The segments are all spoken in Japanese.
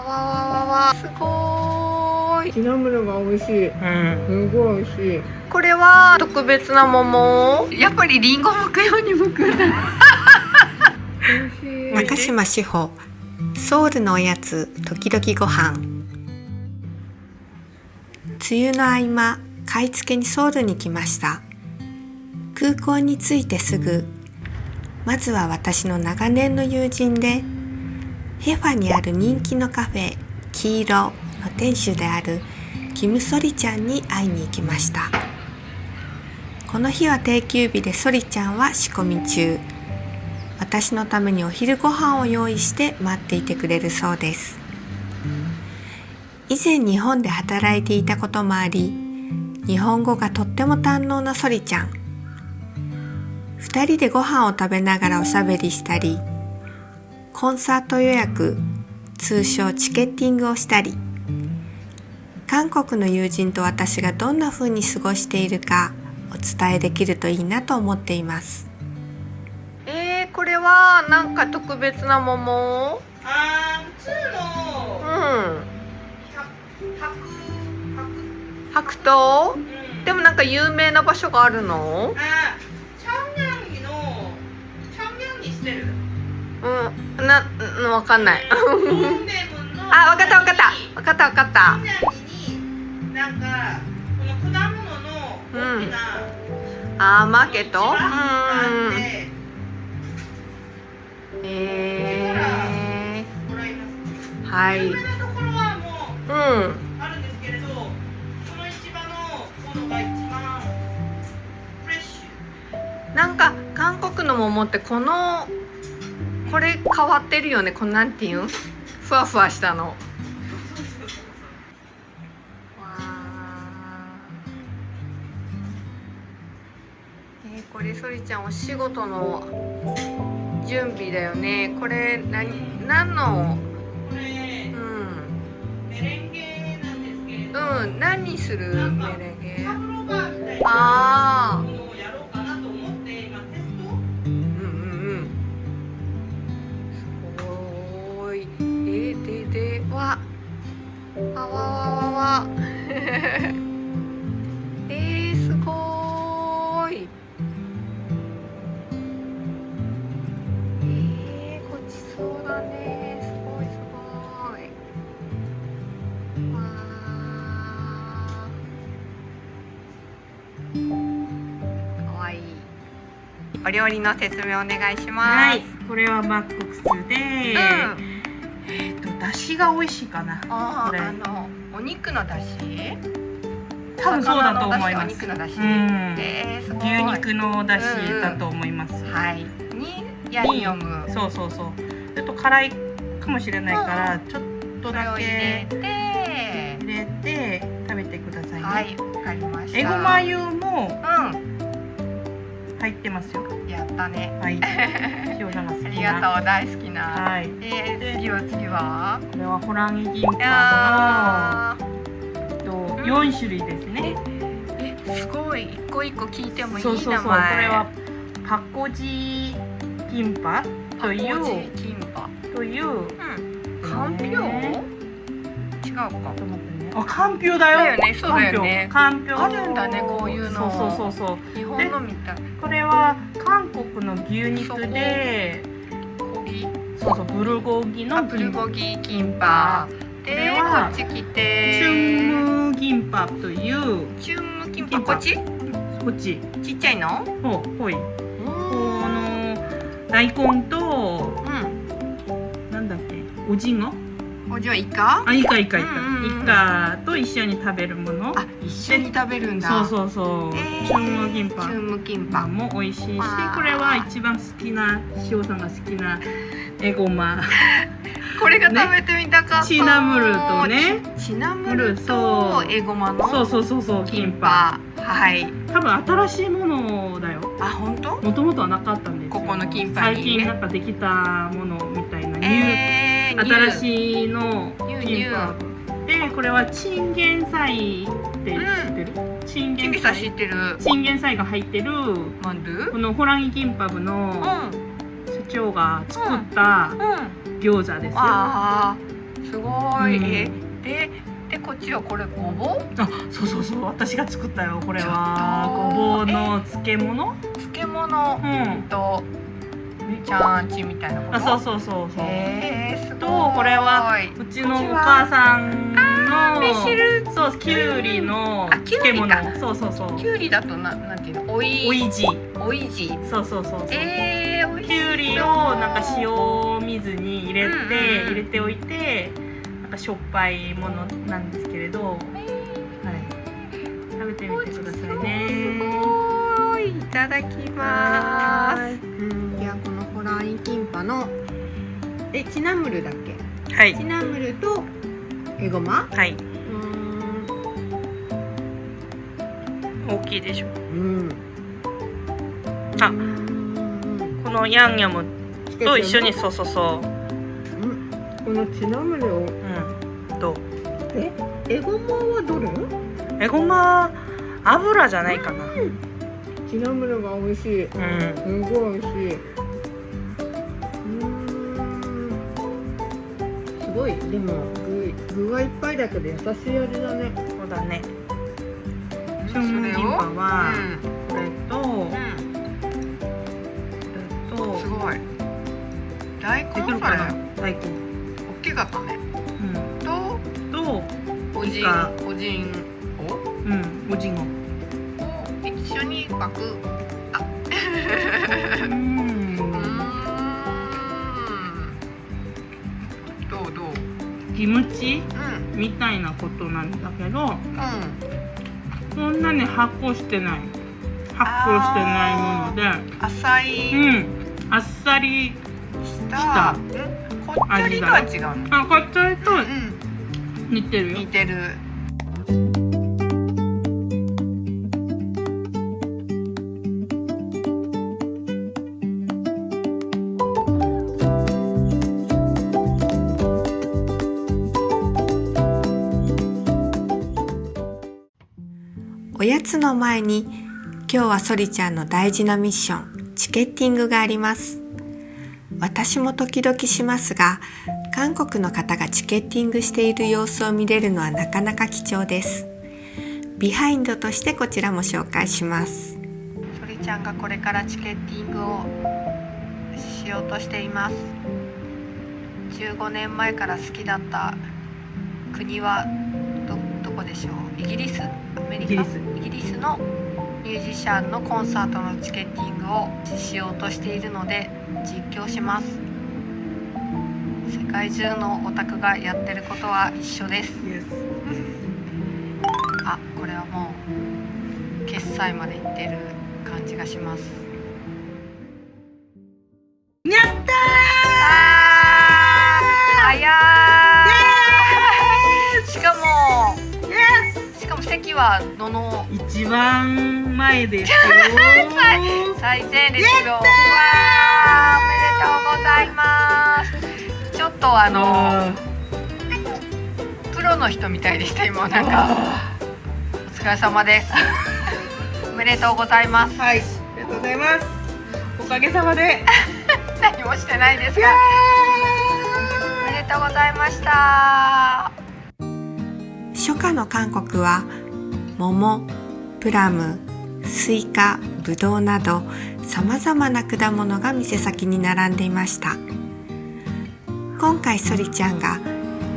わわわ、すごーい。シナムルが美味しい。すごい美味しい。これは特別な桃。やっぱりリンゴ剥くように剥くんだ。中島志保、ソウルのおやつ時々ご飯。梅雨の合間、買い付けにソウルに来ました。空港に着いてすぐ、まずは私の長年の友人でヘファにある人気のカフェ黄色の店主であるキム・ソリちゃんに会いに行きました。この日は定休日でソリちゃんは仕込み中。私のためにお昼ご飯を用意して待っていてくれるそうです。以前日本で働いていたこともあり、日本語がとっても堪能なソリちゃん。2人でご飯を食べながらおしゃべりしたり、コンサート予約、通称チケッティングをしたり、韓国の友人と私がどんな風に過ごしているかお伝えできるといいなと思っています。これはなんか特別な桃？普通の白桃？でもなんか有名な場所があるの？チャンギャンギのチャンギャンギしてる？わかんない。トンデムのわかったわかったわかったわかった。チャンギャンギになんかこの果物の大きなマーケット？はい。有名なところはもうあるんですけれど、この市場のものが一番フレッシュ。なんか韓国の桃ってこれ変わってるよね。このなんていうん？ふわふわしたの。これソリちゃんお仕事の準備だよね。これ何の？これメレンゲなんですけれど。何するメレンゲ？パブロバーみたいなものをやろうかなと思って今テスト。すごい。わわすごい。ごちそうだね。すごい。かわいい。お料理の説明お願いします。はい、これはマックスで、だしが美味しいかな。これお肉のだし？多分そうだと思います。お肉のだし。すごい。牛肉のだしだと思います。はい。にヤンニョム。そう。ちょっと辛いかもしれないからちょっとだけ入れて食べてくださいね。はい、わかりました。エゴマ油も入ってますよ。やったね。はい。塩が好きな。ありがとう、大好きな。はい。次は？これはホランギギンパの4種類ですね。すごい。一個一個聞いてもいい名前。これはパコジキンパという。かんぴょう？違うか。かんぴょうだよ。だよね、そうだよね。かんぴょうあるんだね、こういうの。そう。日本のみたい。これは韓国の牛肉で、ブルゴギのブルゴギキンパで、こっち来てチュンムキンパというチュンムキンパ、こっちちっちゃいの？ほい。大根となんだっけ、おじんご？おじはイカ？イカと一緒に食べるもの。一緒に食べるんだ。そう。チュンムキンパも美味しいし、これは一番好きな塩さんが好きなエゴマ。これが食べてみたかった。シナムルとね。シナムルとエゴマの。そうキンパ。はい。多分新しいものだよ。本当？もともとはなかったんですよ。ここのキンパにね。最近なんかできたものみたいな。新しいのキンパで、これはチンゲン菜って知ってる？チンゲン菜知ってる。チンゲン菜が入ってるこのホランギキンパブの社長が作った餃子ですよ。すごい、うんでこっちはこれごぼうあ、そうそうそう、私が作ったよ。これはごぼうの漬物。漬物、うんとちゃんちみたいなこと。あ、そうそうそうそう。すごい。とこれはうちのお母さんのメシルそうきゅうりのきゅう漬物りか。そうそうそう。きゅうりだとなんていうの、おいじ。おいじ。そうそうそうそう。美味しそう。きゅうりをなんか塩水に入れて、入れておいて、なんかしょっぱいものなんですけれど、はい、食べてみてくださいね。すごい、いただきます。じゃあこのホライキンパのチナムルだっけ？はいチナムルとエゴマ？はい大きいでしょ。あ、このヤンニョムと一緒にそうそうそう。このチナムルをどう？エゴマはどれ？エゴマ油じゃないかな。チナムルが美味しい。すごい美味しい。すごい。でも具がいっぱいだけど優しい味だね。そうだね。ションムギンパはこれと、すごい。大根それ。大根。大きかったね。とおじんおじんを一緒に巻く。どう？キムチみたいなことなんだけど、そんなに発酵してないもので、あっさりあっさりしたこっちゃりとは違うの？あ、こっちゃりと似てるよ。似てる。おやつの前に今日はソリちゃんの大事なミッション、チケッティングがあります。私も時々しますが、韓国の方がチケッティングしている様子を見れるのはなかなか貴重です。ビハインドとしてこちらも紹介します。ソリちゃんがこれからチケッティングをしようとしています。15年前から好きだった国はどこでしょう？イギリス？アメリカ？イギリスのミュージシャンのコンサートのチケッティングをしようとしているので実況します。世界中のオタクがやってることは一緒です。あ、これはもう決済までいってる感じがします。やったー！早い。しかも席はどの一番前ですよ。最前列よ。わー、おめでとうございます。ちょっとプロの人みたいでした今。なんかお疲れ様です。おめでとうございます。はい、ありがとうございます。おかげさまで何もしてないですが、おめでとうございました。初夏の韓国は桃、プラム、スイカ、ブドウなどさまざまな果物が店先に並んでいました。今回ソリちゃんが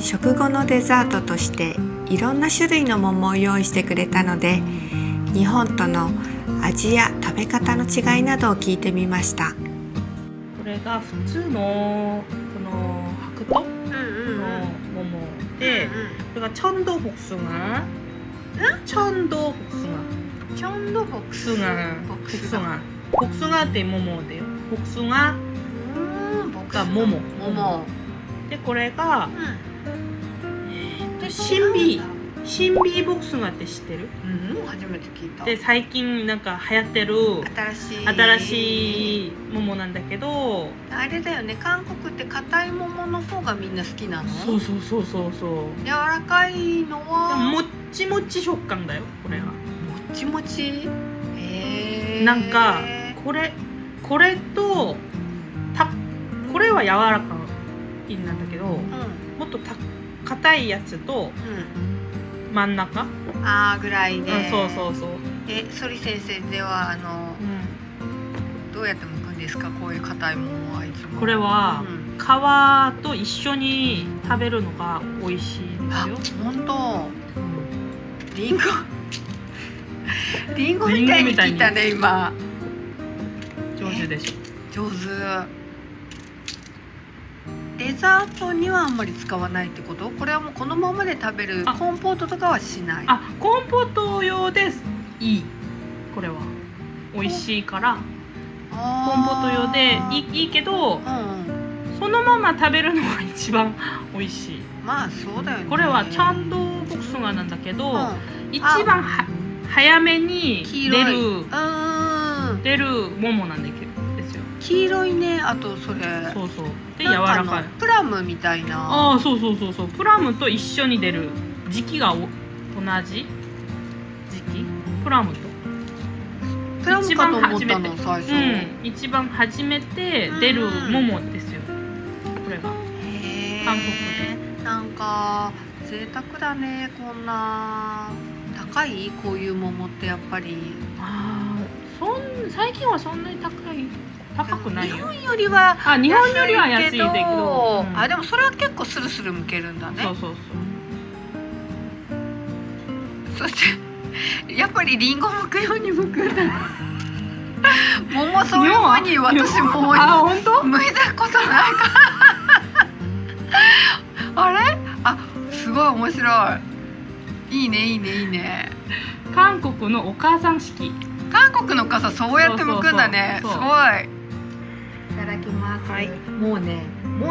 食後のデザートとしていろんな種類の桃を用意してくれたので、日本との味や食べ方の違いなどを聞いてみました。これが普通のこの白桃の桃で、これがチョンドボクスガ、チョンドボクスガって桃だよ。ボクスガが桃で、これがシンビーボクスガって知ってる？初めて聞いた。で、最近なんか流行ってる新しい桃なんだけど、あれだよね、韓国って硬い桃の方がみんな好きなの？そう柔らかいのはもっちもち食感だよ。これはもっちもち。なんかこれとこれは柔らか品なんだけど、うんもっと硬いやつと真ん中、あーぐらいで、そうそうそう、ソリ先生ではどうやって剥くんですか、こういう硬いものはいつも。これは、うん皮と一緒に食べるのが美味しいあですよ。本当、リンゴみたいに切ったね今。上手でしょ。上手。デザートにはあんまり使わないってこと？これはもうこのままで食べる。あコンポートとかはしない。あ、コンポート用ですいい。これは美味しいからコンポート用でいいけど、そのまま食べるのが一番美味しい。まあそうだよね。これはチャンドーボクスガなんだけど、一あ番早めに黄色い出る桃なんですよ。黄色いね。あとそれそうそう。で柔らかい。プラムみたいな。ああそうそうそうそう。プラムと一緒に出る時期が同じ時期。プラムと。プラムかと思ったの最初。一番初めて出る桃ですよ。これが。韓国で。なんか贅沢だね。こんな高いこういう桃ってやっぱり。最近はそんなに高くないよ。日本よりは日本よりは安いけど、でもそれは結構スルスル剥けるんだね。そうそうそう。そしてやっぱりリンゴ剥くように剥くんだ。桃そういうふうに私も本当剥いたことないからあれ？すごい面白い。いいねいいねいいね。韓国のお母さん式。韓国の傘そうやって剥くんだね。すごい。いただきます。はい。もう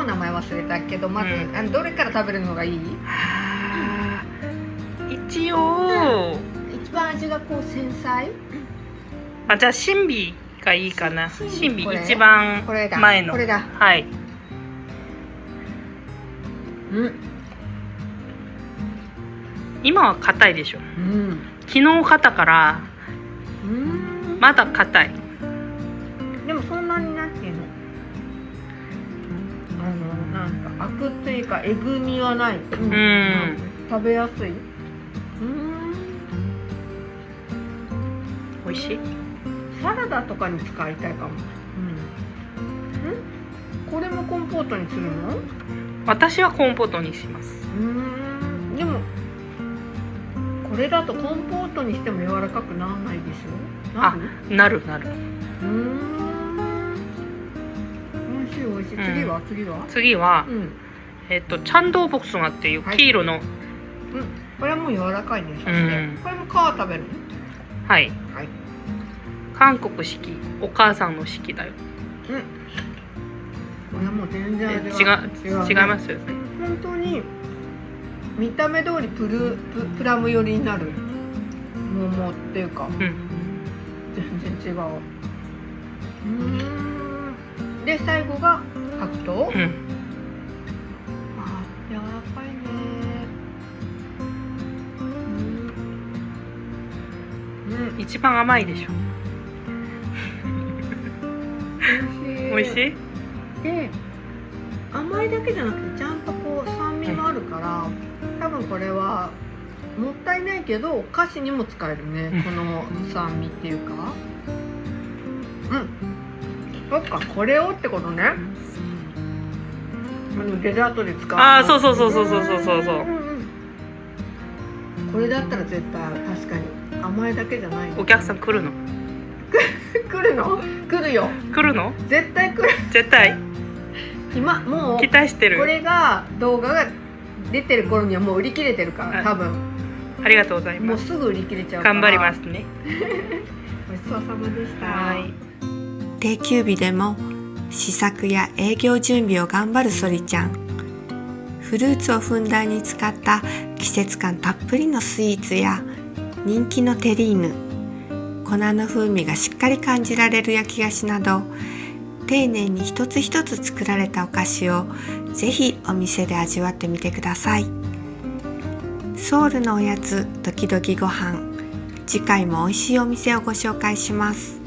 名前忘れたけど、まず、どれから食べるのがいい？一応、一番味がこう繊細？じゃあ新美がいいかな。新美一番前の。これだ。はい。今は硬いでしょ。昨日硬からまだ硬い。でもそんなになんていうの、なんかアクっていうかえぐみはない。食べやすい。美味しい。サラダとかに使いたいかも。これもコンポートにするの？私はコンポートにします。でもこれだとコンポートにしても柔らかくならないでしょ？なる。美味しい美味しい。次はチャンドーボクスガっていう黄色の。これはもう柔らかいね。そしてこれも皮食べる？はい。韓国式、お母さんの式だよ。これはもう全然味が違いますよね。本当に見た目通りプラム寄りになる桃っていうか、全然違う。で最後が白桃。柔らかいね。一番甘いでしょ。美味しい。で甘いだけじゃなくてちゃんとこう酸味もあるから、多分これはもったいないけどお菓子にも使えるね、この酸味っていうか。そっか、これをってことね。デザートで使う。そう。これだったら絶対確かに甘いだけじゃない。お客さん来るの？来るの？来るよ。来るの？絶対来る。絶対。もう期待してる。これが動画が出てる頃にはもう売り切れてるから、多分。ありがとうございます。もうすぐ売り切れちゃうから。頑張りますね。ごちそうさまでした。定休日でも試作や営業準備を頑張るソリちゃん。フルーツをふんだんに使った季節感たっぷりのスイーツや人気のテリーヌ、粉の風味がしっかり感じられる焼き菓子など、丁寧に一つ一つ作られたお菓子をぜひお店で味わってみてください。ソウルのおやつドキドキご飯、次回も美味しいお店をご紹介します。